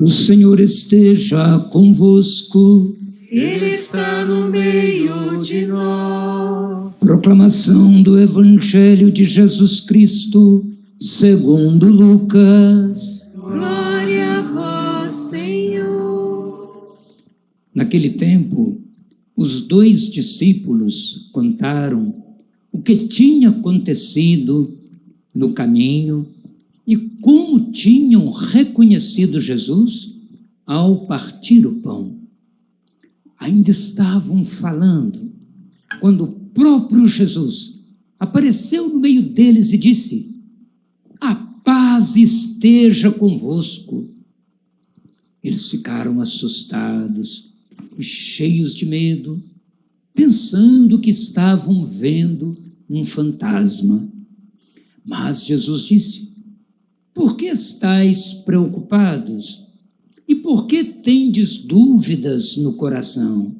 O Senhor esteja convosco. Ele está no meio de nós. Proclamação do Evangelho de Jesus Cristo, segundo Lucas. Glória a vós, Senhor. Naquele tempo, os 2 discípulos contaram o que tinha acontecido no caminho e como tinham reconhecido Jesus ao partir o pão. Ainda estavam falando quando o próprio Jesus apareceu no meio deles e disse: "A paz esteja convosco." Eles ficaram assustados e cheios de medo, pensando que estavam vendo um fantasma. Mas Jesus disse: "Por que estáis preocupados? E por que tendes dúvidas no coração?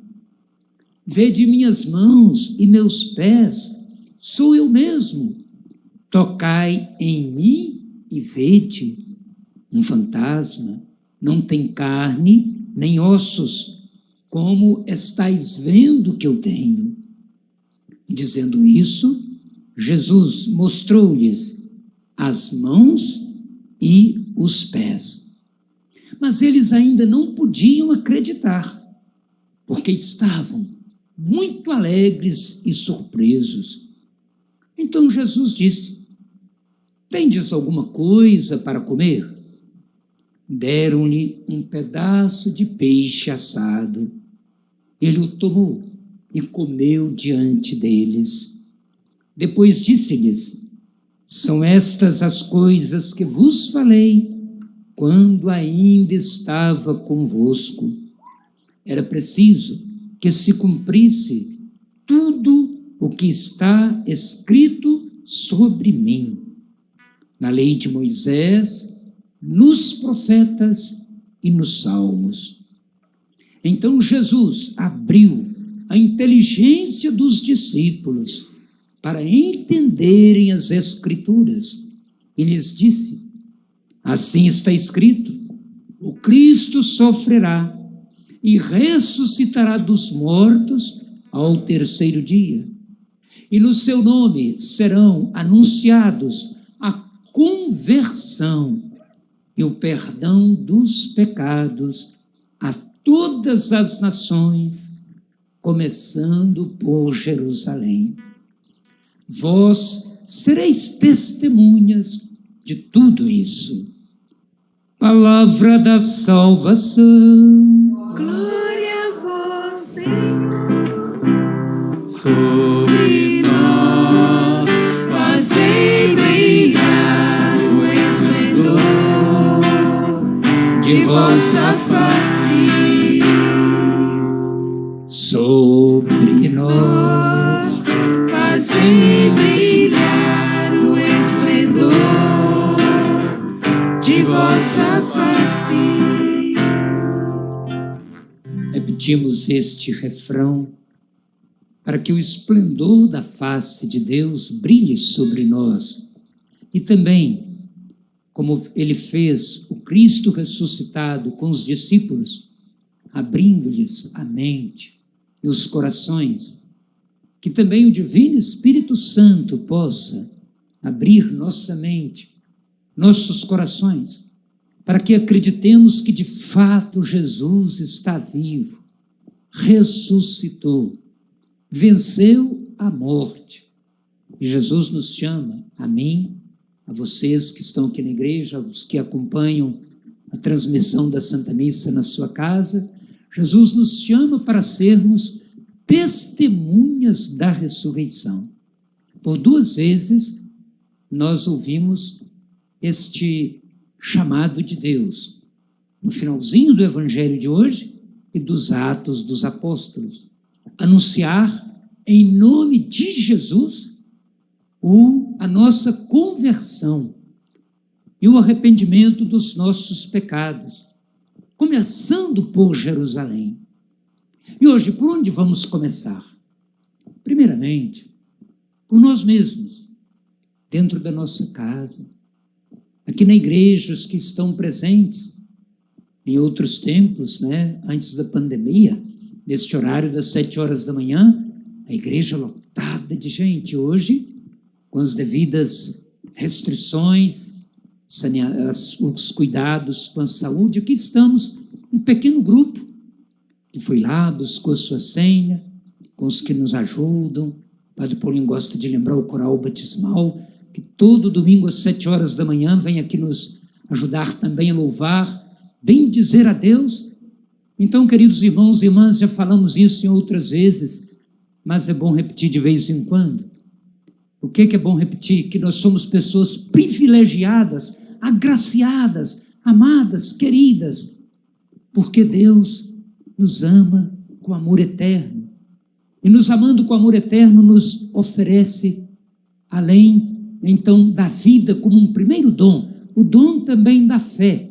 Vede minhas mãos e meus pés, sou eu mesmo. Tocai em mim e vede. Um fantasma não tem carne nem ossos, como estáis vendo que eu tenho." E dizendo isso, Jesus mostrou-lhes as mãos e os pés. Mas eles ainda não podiam acreditar, porque estavam muito alegres e surpresos. Então Jesus disse: "Tendes alguma coisa para comer?" Deram-lhe um pedaço de peixe assado. Ele o tomou e comeu diante deles. Depois disse-lhes: "São estas as coisas que vos falei quando ainda estava convosco. Era preciso que se cumprisse tudo o que está escrito sobre mim, na lei de Moisés, nos profetas e nos salmos." Então Jesus abriu a inteligência dos discípulos para entenderem as Escrituras e lhes disse: "Assim está escrito: o Cristo sofrerá e ressuscitará dos mortos ao 3º dia. E no seu nome serão anunciados a conversão e o perdão dos pecados a todas as nações, começando por Jerusalém. Vós sereis testemunhas de tudo isso." Palavra da salvação. Glória a vós, Senhor. Sobre nós fazei brilhar o esplendor de vossa face. Sobre nós Fazei brilhar o esplendor de vossa face. repetimos este refrão para que o esplendor da face de Deus brilhe sobre nós. E também, como ele fez o Cristo ressuscitado com os discípulos, abrindo-lhes a mente e os corações, que também o Divino Espírito Santo possa abrir nossa mente, nossos corações, para que acreditemos que de fato Jesus está vivo, ressuscitou, venceu a morte. E Jesus nos chama, a mim, a vocês que estão aqui na igreja, os que acompanham a transmissão da Santa Missa na sua casa. Jesus nos chama para sermos testemunhas da ressurreição. Por 2 vezes nós ouvimos este chamado de Deus, no finalzinho do Evangelho de hoje e dos Atos dos Apóstolos, anunciar em nome de Jesus a nossa conversão e o arrependimento dos nossos pecados, começando por Jerusalém. E hoje, por onde vamos começar? Primeiramente, por nós mesmos, dentro da nossa casa, aqui na igreja, os que estão presentes, Em outros tempos, né, antes da pandemia, neste horário das 7 horas da manhã, a igreja lotada de gente. Hoje, com as devidas restrições, os cuidados com a saúde, aqui estamos, um pequeno grupo que foi lá, buscou sua senha, com os que nos ajudam. O Padre Paulinho gosta de lembrar o coral batismal, que todo domingo às 7 horas da manhã vem aqui nos ajudar também a louvar, bem dizer a Deus. Então, queridos irmãos e irmãs, já falamos isso em outras vezes, mas é bom repetir de vez em quando. O que é bom repetir? Que nós somos pessoas privilegiadas, agraciadas, amadas, queridas, porque Deus nos ama com amor eterno. E nos amando com amor eterno, nos oferece, além, então, da vida como um primeiro dom, o dom também da fé.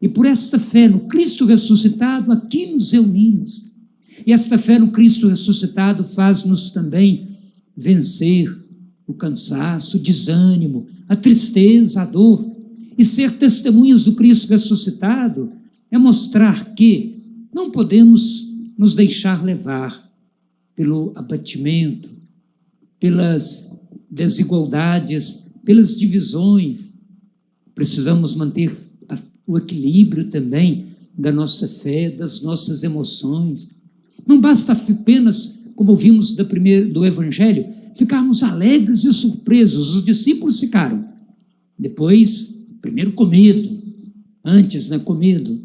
E por esta fé no Cristo ressuscitado, aqui nos reunimos. E esta fé no Cristo ressuscitado faz-nos também vencer o cansaço, o desânimo, a tristeza, a dor. E ser testemunhas do Cristo ressuscitado é mostrar que não podemos nos deixar levar pelo abatimento, pelas desigualdades, pelas divisões. Precisamos manter o equilíbrio também da nossa fé, das nossas emoções. Não basta apenas, como ouvimos do Evangelho, ficarmos alegres e surpresos. Os discípulos ficaram. Depois, primeiro com medo, antes, né, com medo,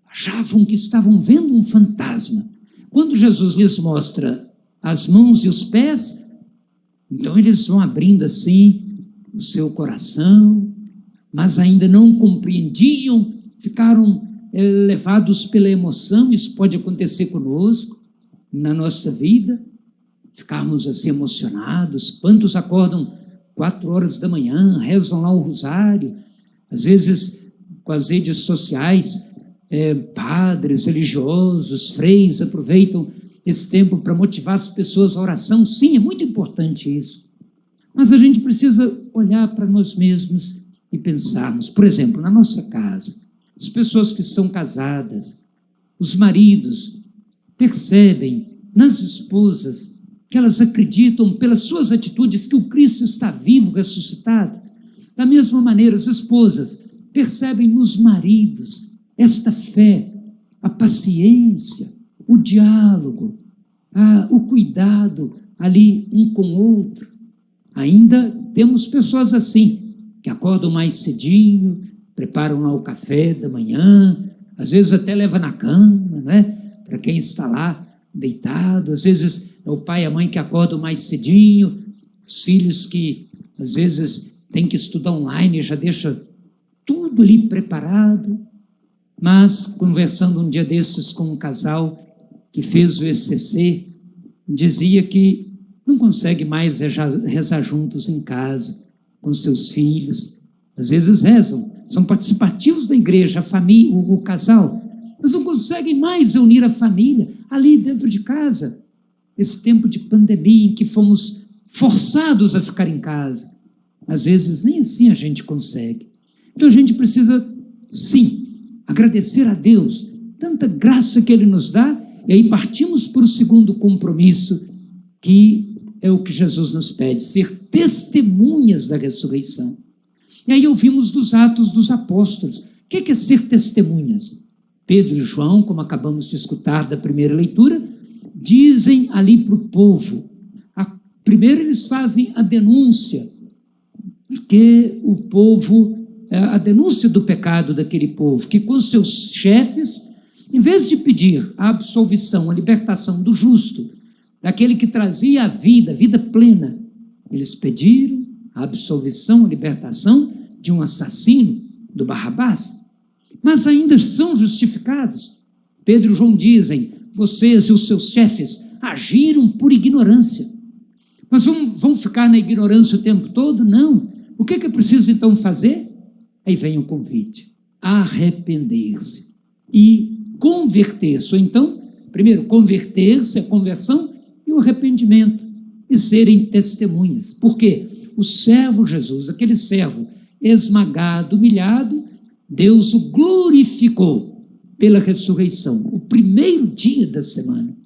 achavam que estavam vendo um fantasma. Quando Jesus lhes mostra as mãos e os pés, então eles vão abrindo assim o seu coração, mas ainda não compreendiam, ficaram levados pela emoção. Isso pode acontecer conosco, na nossa vida, ficarmos assim emocionados. Quantos acordam 4 horas da manhã, rezam lá o rosário, às vezes com as redes sociais, padres, religiosos, freis aproveitam esse tempo para motivar as pessoas à oração. Sim, é muito importante isso, mas a gente precisa olhar para nós mesmos e pensarmos. Por exemplo, na nossa casa, as pessoas que são casadas, os maridos, percebem nas esposas que elas acreditam pelas suas atitudes que o Cristo está vivo, ressuscitado. Da mesma maneira, as esposas percebem nos maridos esta fé, a paciência, o diálogo, o cuidado ali um com o outro. Ainda temos pessoas assim, que acordam mais cedinho, preparam lá o café da manhã, às vezes até leva na cama, né? Para quem está lá deitado. Às vezes é o pai e a mãe que acordam mais cedinho, os filhos que às vezes têm que estudar online, já deixa tudo ali preparado. Mas, conversando um dia desses com um casal que fez o ECC, dizia que não consegue mais rezar juntos em casa, com seus filhos. Às vezes rezam, são participativos da igreja, a família, o casal, mas não conseguem mais reunir a família ali dentro de casa. Esse tempo de pandemia em que fomos forçados a ficar em casa, às vezes nem assim a gente consegue. Então a gente precisa, sim, agradecer a Deus, tanta graça que Ele nos dá, e aí partimos para o segundo compromisso, que é o que Jesus nos pede, ser testemunhas da ressurreição. E aí ouvimos dos Atos dos Apóstolos. O que é ser testemunhas? Pedro e João, como acabamos de escutar da primeira leitura, dizem ali para o povo. Primeiro eles fazem a denúncia, que o povo, a denúncia do pecado daquele povo, que com seus chefes, em vez de pedir a absolvição, a libertação do justo, daquele que trazia a vida plena, eles pediram a absolvição, a libertação de um assassino, do Barrabás, mas ainda são justificados. Pedro e João dizem, vocês e os seus chefes agiram por ignorância, mas vão ficar na ignorância o tempo todo? Não. O que é preciso então fazer? Aí vem o convite, arrepender-se e converter-se. Ou então, primeiro, converter-se, a conversão e o arrependimento, e serem testemunhas. Por quê? O servo Jesus, aquele servo esmagado, humilhado, Deus o glorificou pela ressurreição, o primeiro dia da semana.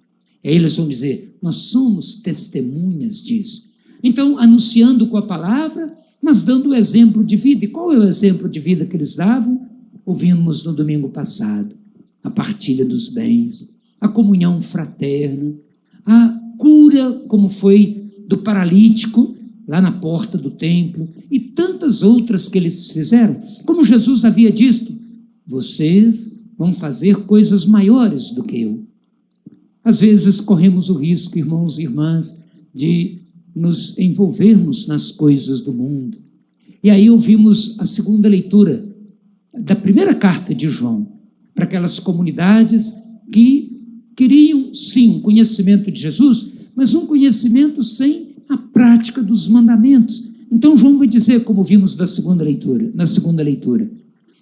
Aí eles vão dizer, nós somos testemunhas disso. Então, anunciando com a palavra, mas dando o exemplo de vida. E qual é o exemplo de vida que eles davam? Ouvimos no domingo passado, a partilha dos bens, a comunhão fraterna, a cura, como foi do paralítico, lá na porta do templo, e tantas outras que eles fizeram. Como Jesus havia dito, vocês vão fazer coisas maiores do que eu. Às vezes corremos o risco, irmãos e irmãs, de nos envolvermos nas coisas do mundo. E aí ouvimos a segunda leitura da primeira carta de João, para aquelas comunidades que queriam, sim, conhecimento de Jesus, mas um conhecimento sem a prática dos mandamentos. Então João vai dizer, como vimos na segunda leitura,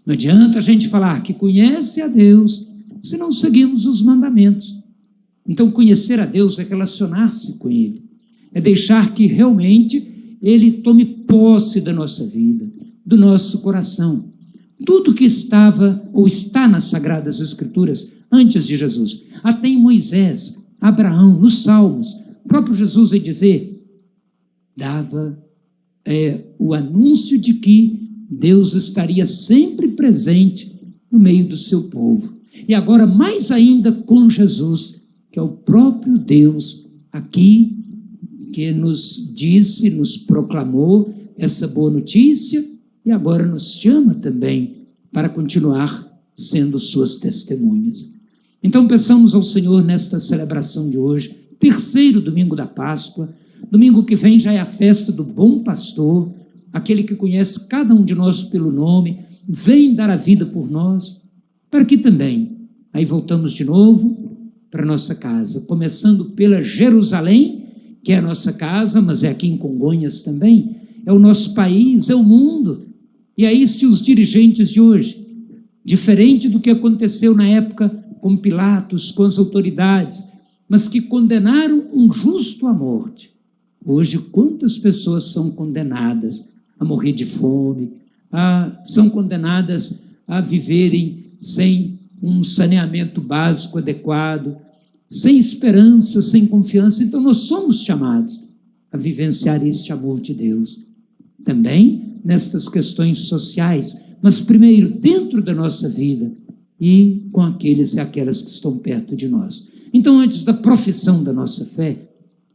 não adianta a gente falar que conhece a Deus se não seguimos os mandamentos. Então conhecer a Deus é relacionar-se com Ele, é deixar que realmente Ele tome posse da nossa vida, do nosso coração. Tudo que estava ou está nas Sagradas Escrituras antes de Jesus, até em Moisés, Abraão, nos Salmos, o próprio Jesus vai dizer, dava o anúncio de que Deus estaria sempre presente no meio do seu povo. E agora, mais ainda com Jesus, que é o próprio Deus aqui, que nos disse, nos proclamou essa boa notícia e agora nos chama também para continuar sendo suas testemunhas. Então, peçamos ao Senhor nesta celebração de hoje, terceiro domingo da Páscoa, domingo que vem já é a festa do bom pastor, aquele que conhece cada um de nós pelo nome, vem dar a vida por nós, para que também, aí voltamos de novo para a nossa casa, começando pela Jerusalém, que é a nossa casa, mas é aqui em Congonhas também, é o nosso país, é o mundo. E aí, se os dirigentes de hoje, diferente do que aconteceu na época com Pilatos, com as autoridades, mas que condenaram um justo à morte, hoje quantas pessoas são condenadas a morrer de fome, são condenadas a viverem sem um saneamento básico adequado, sem esperança, sem confiança. Então nós somos chamados a vivenciar este amor de Deus, também nestas questões sociais, mas primeiro dentro da nossa vida e com aqueles e aquelas que estão perto de nós. Então, antes da profissão da nossa fé,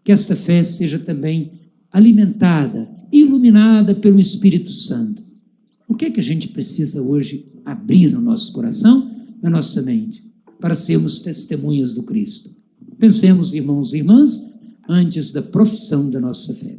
que esta fé seja também alimentada, iluminada pelo Espírito Santo. O que é que a gente precisa hoje abrir no nosso coração, na nossa mente, para sermos testemunhas do Cristo? Pensemos, irmãos e irmãs, antes da profissão da nossa fé.